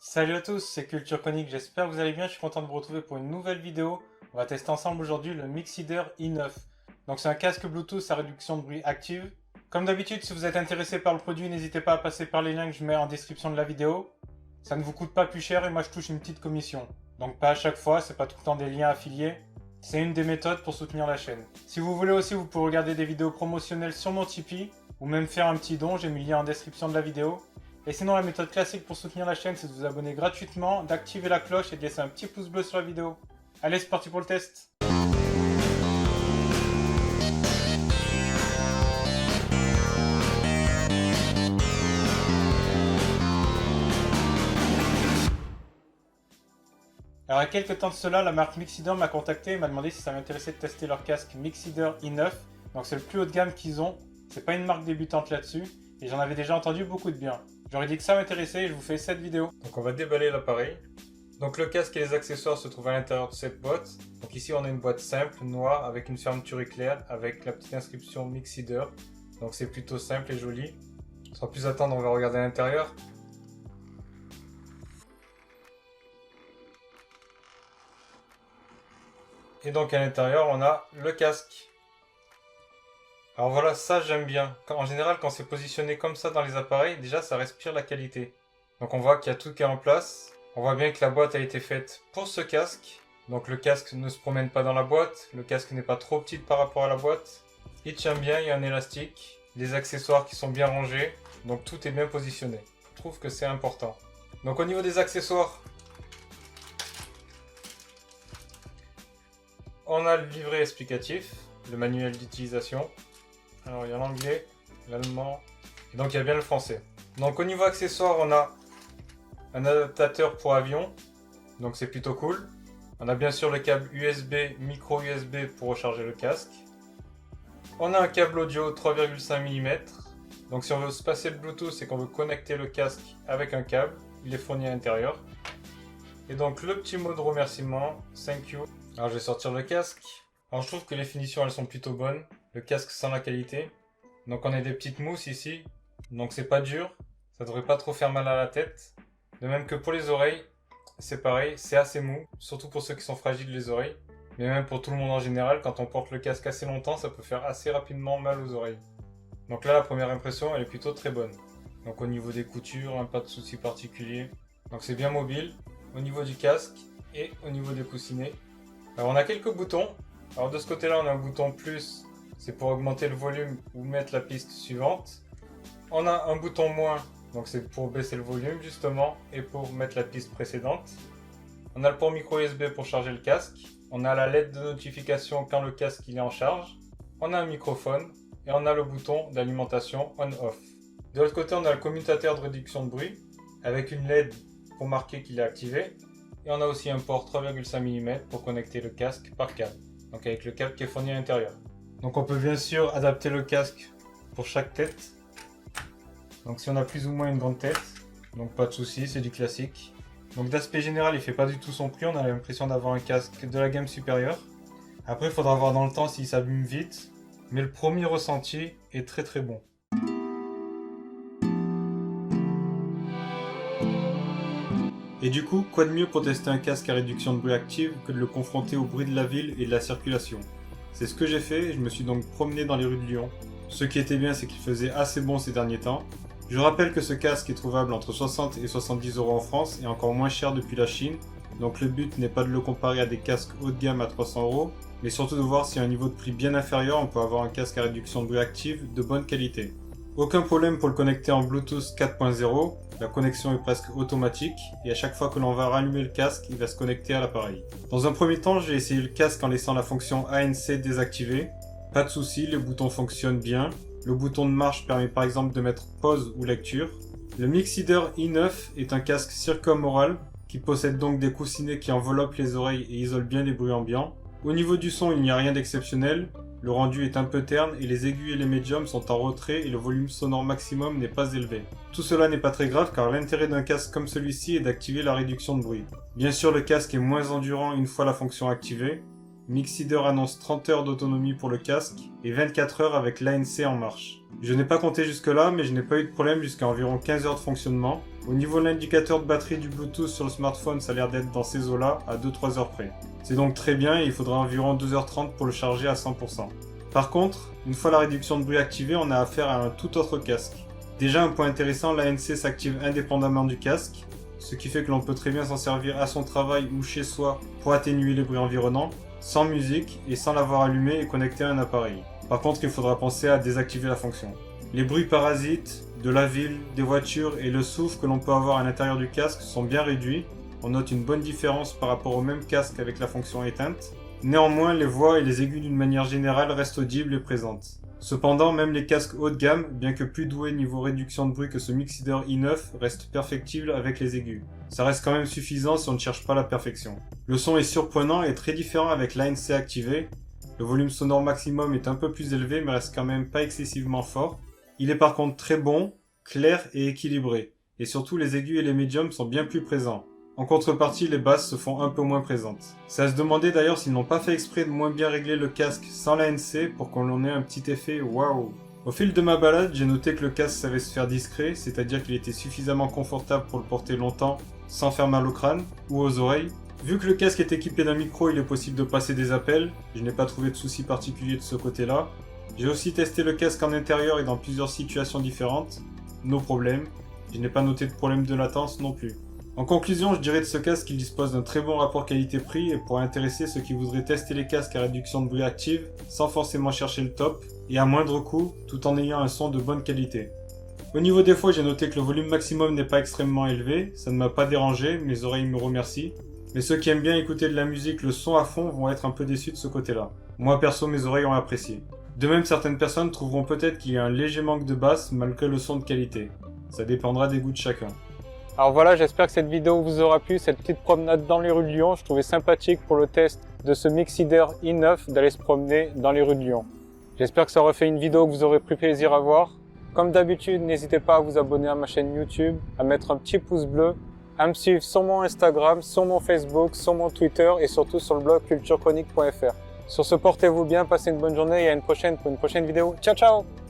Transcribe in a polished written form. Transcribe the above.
Salut à tous, c'est Culture Conique, j'espère que vous allez bien, je suis content de vous retrouver pour une nouvelle vidéo. On va tester ensemble aujourd'hui le Mixider i9. Donc c'est un casque Bluetooth à réduction de bruit active. Comme d'habitude, si vous êtes intéressé par le produit, n'hésitez pas à passer par les liens que je mets en description de la vidéo. Ça ne vous coûte pas plus cher et moi je touche une petite commission. Donc pas à chaque fois, c'est pas tout le temps des liens affiliés. C'est une des méthodes pour soutenir la chaîne. Si vous voulez aussi, vous pouvez regarder des vidéos promotionnelles sur mon Tipeee ou même faire un petit don, j'ai mis le lien en description de la vidéo. Et sinon, la méthode classique pour soutenir la chaîne, c'est de vous abonner gratuitement, d'activer la cloche et de laisser un petit pouce bleu sur la vidéo. Allez, c'est parti pour le test. Alors, il y a quelques temps de cela, la marque Mixider m'a contacté et m'a demandé si ça m'intéressait de tester leur casque Mixider i9. Donc, c'est le plus haut de gamme qu'ils ont. C'est pas une marque débutante là-dessus. Et j'en avais déjà entendu beaucoup de bien. J'aurais dit que ça m'intéressait et je vous fais cette vidéo. Donc, on va déballer l'appareil. Donc, le casque et les accessoires se trouvent à l'intérieur de cette boîte. Donc, ici, on a une boîte simple, noire, avec une fermeture éclair, avec la petite inscription Mixider. Donc, c'est plutôt simple et joli. Sans plus attendre, on va regarder à l'intérieur. Et donc à l'intérieur, on a le casque. Alors voilà, ça j'aime bien. En général, quand c'est positionné comme ça dans les appareils, déjà ça respire la qualité. Donc on voit qu'il y a tout qui est en place. On voit bien que la boîte a été faite pour ce casque. Donc le casque ne se promène pas dans la boîte. Le casque n'est pas trop petit par rapport à la boîte. Il tient bien, il y a un élastique. Les accessoires qui sont bien rangés. Donc tout est bien positionné. Je trouve que c'est important. Donc au niveau des accessoires, on a le livret explicatif, le manuel d'utilisation. Alors il y a l'anglais, l'allemand, et donc il y a bien le français. Donc au niveau accessoires, on a un adaptateur pour avion, donc c'est plutôt cool. On a bien sûr le câble USB, micro USB pour recharger le casque. On a un câble audio 3,5 mm. Donc si on veut se passer le Bluetooth et qu'on veut connecter le casque avec un câble, il est fourni à l'intérieur. Et donc le petit mot de remerciement, thank you. Alors je vais sortir le casque. Alors je trouve que les finitions elles sont plutôt bonnes. Le casque sent la qualité. Donc on a des petites mousses ici. Donc c'est pas dur. Ça devrait pas trop faire mal à la tête. De même que pour les oreilles, c'est pareil, c'est assez mou. Surtout pour ceux qui sont fragiles les oreilles. Mais même pour tout le monde en général, quand on porte le casque assez longtemps, ça peut faire assez rapidement mal aux oreilles. Donc là la première impression elle est plutôt très bonne. Donc au niveau des coutures, pas de soucis particuliers. Donc c'est bien mobile. Au niveau du casque et au niveau des coussinets. Alors on a quelques boutons. Alors de ce côté-là, on a un bouton plus, c'est pour augmenter le volume ou mettre la piste suivante. On a un bouton moins, donc c'est pour baisser le volume justement et pour mettre la piste précédente. On a le port micro USB pour charger le casque. On a la LED de notification quand le casque il est en charge. On a un microphone et on a le bouton d'alimentation on-off. De l'autre côté, on a le commutateur de réduction de bruit avec une LED pour marquer qu'il est activé. Et on a aussi un port 3,5 mm pour connecter le casque par câble. Donc avec le câble qui est fourni à l'intérieur. Donc on peut bien sûr adapter le casque pour chaque tête. Donc si on a plus ou moins une grande tête, donc pas de souci, c'est du classique. Donc d'aspect général, il fait pas du tout son prix, on a l'impression d'avoir un casque de la gamme supérieure. Après, il faudra voir dans le temps s'il s'abîme vite. Mais le premier ressenti est très très bon. Et du coup, quoi de mieux pour tester un casque à réduction de bruit active que de le confronter au bruit de la ville et de la circulation? C'est ce que j'ai fait et je me suis donc promené dans les rues de Lyon. Ce qui était bien, c'est qu'il faisait assez bon ces derniers temps. Je rappelle que ce casque est trouvable entre 60 et 70 € en France et encore moins cher depuis la Chine. Donc le but n'est pas de le comparer à des casques haut de gamme à 300 €, mais surtout de voir si à un niveau de prix bien inférieur, on peut avoir un casque à réduction de bruit active de bonne qualité. Aucun problème pour le connecter en Bluetooth 4.0, la connexion est presque automatique et à chaque fois que l'on va rallumer le casque, il va se connecter à l'appareil. Dans un premier temps, j'ai essayé le casque en laissant la fonction ANC désactivée. Pas de souci, les boutons fonctionnent bien. Le bouton de marche permet par exemple de mettre pause ou lecture. Le Mixider i9 est un casque circumaural qui possède donc des coussinets qui enveloppent les oreilles et isolent bien les bruits ambiants. Au niveau du son, il n'y a rien d'exceptionnel. Le rendu est un peu terne et les aigus et les médiums sont en retrait et le volume sonore maximum n'est pas élevé. Tout cela n'est pas très grave car l'intérêt d'un casque comme celui-ci est d'activer la réduction de bruit. Bien sûr, le casque est moins endurant une fois la fonction activée. Mixider annonce 30 heures d'autonomie pour le casque et 24 heures avec l'ANC en marche. Je n'ai pas compté jusque là mais je n'ai pas eu de problème jusqu'à environ 15 heures de fonctionnement. Au niveau de l'indicateur de batterie du Bluetooth sur le smartphone, ça a l'air d'être dans ces eaux-là, à 2-3 heures près. C'est donc très bien et il faudra environ 2h30 pour le charger à 100%. Par contre, une fois la réduction de bruit activée, on a affaire à un tout autre casque. Déjà un point intéressant, l'ANC s'active indépendamment du casque, ce qui fait que l'on peut très bien s'en servir à son travail ou chez soi pour atténuer les bruits environnants, sans musique et sans l'avoir allumé et connecté à un appareil. Par contre, il faudra penser à désactiver la fonction. Les bruits parasites de la ville, des voitures et le souffle que l'on peut avoir à l'intérieur du casque sont bien réduits. On note une bonne différence par rapport au même casque avec la fonction éteinte. Néanmoins, les voix et les aigus d'une manière générale restent audibles et présentes. Cependant, même les casques haut de gamme, bien que plus doués niveau réduction de bruit que ce Mixeeder i9, restent perfectibles avec les aigus. Ça reste quand même suffisant si on ne cherche pas la perfection. Le son est surprenant et très différent avec l'ANC activé. Le volume sonore maximum est un peu plus élevé mais reste quand même pas excessivement fort. Il est par contre très bon, clair et équilibré. Et surtout les aigus et les médiums sont bien plus présents. En contrepartie, les basses se font un peu moins présentes. C'est à se demander d'ailleurs s'ils n'ont pas fait exprès de moins bien régler le casque sans l'ANC pour qu'on en ait un petit effet waouh. Au fil de ma balade, j'ai noté que le casque savait se faire discret, c'est-à-dire qu'il était suffisamment confortable pour le porter longtemps sans faire mal au crâne ou aux oreilles. Vu que le casque est équipé d'un micro, il est possible de passer des appels. Je n'ai pas trouvé de soucis particuliers de ce côté-là. J'ai aussi testé le casque en intérieur et dans plusieurs situations différentes. No problème. Je n'ai pas noté de problème de latence non plus. En conclusion, je dirais de ce casque qu'il dispose d'un très bon rapport qualité-prix et pourrait intéresser ceux qui voudraient tester les casques à réduction de bruit active sans forcément chercher le top et à moindre coût tout en ayant un son de bonne qualité. Au niveau défaut, j'ai noté que le volume maximum n'est pas extrêmement élevé, ça ne m'a pas dérangé, mes oreilles me remercient. Mais ceux qui aiment bien écouter de la musique, le son à fond, vont être un peu déçus de ce côté-là. Moi perso, mes oreilles ont apprécié. De même, certaines personnes trouveront peut-être qu'il y a un léger manque de basse malgré le son de qualité. Ça dépendra des goûts de chacun. Alors voilà, j'espère que cette vidéo vous aura plu, cette petite promenade dans les rues de Lyon. Je trouvais sympathique pour le test de ce Mixeeder i9 d'aller se promener dans les rues de Lyon. J'espère que ça aura fait une vidéo que vous aurez pris plaisir à voir. Comme d'habitude, n'hésitez pas à vous abonner à ma chaîne YouTube, à mettre un petit pouce bleu, à me suivre sur mon Instagram, sur mon Facebook, sur mon Twitter et surtout sur le blog culturechronique.fr. Sur ce, portez-vous bien, passez une bonne journée et à une prochaine pour une prochaine vidéo. Ciao ciao!